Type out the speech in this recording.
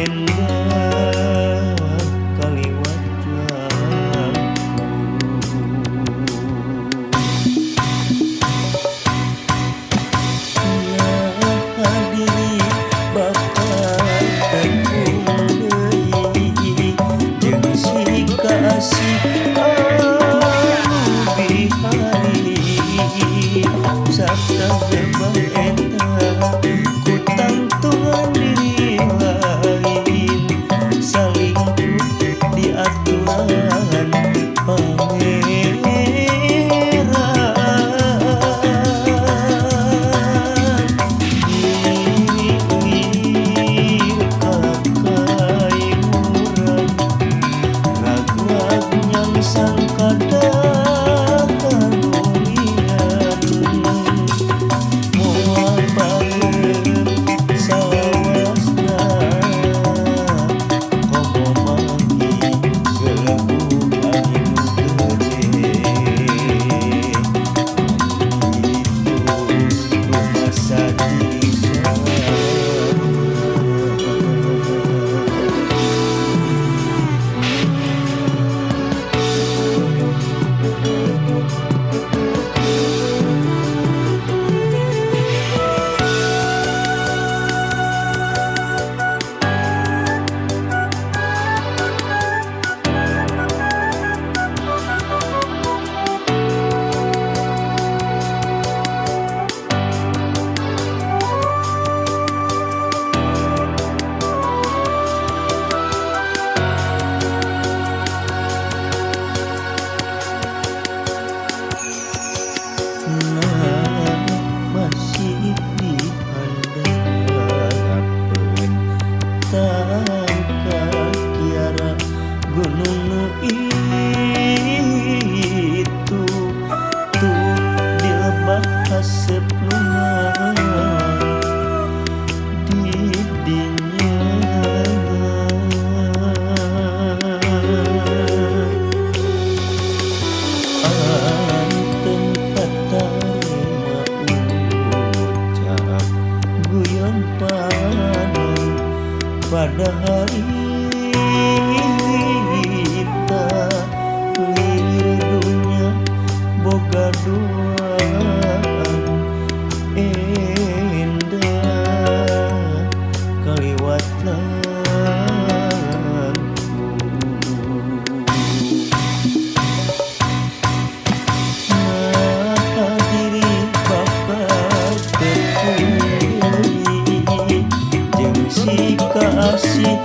endah kaliwat laku hadiri bakal tekung deui jeung si kasih anu bihari sabda gebang eta ku tangtungan diri lain salingkuh di aturan pangeran ilir kakai murang rag-rag nyang sangkada kamulian moal baleun salawasna komo mangi gelembung anu gede itu rumah sadiri masih dihandapkeun tangka kiara gunung nu itu tuh dilebah haseup lumayan di dinya anteng patarima ucap guyon panon pada hari kita lir dunya boga duaan endah kaliwat laku hadiri bakal tekung deui jeung si kasih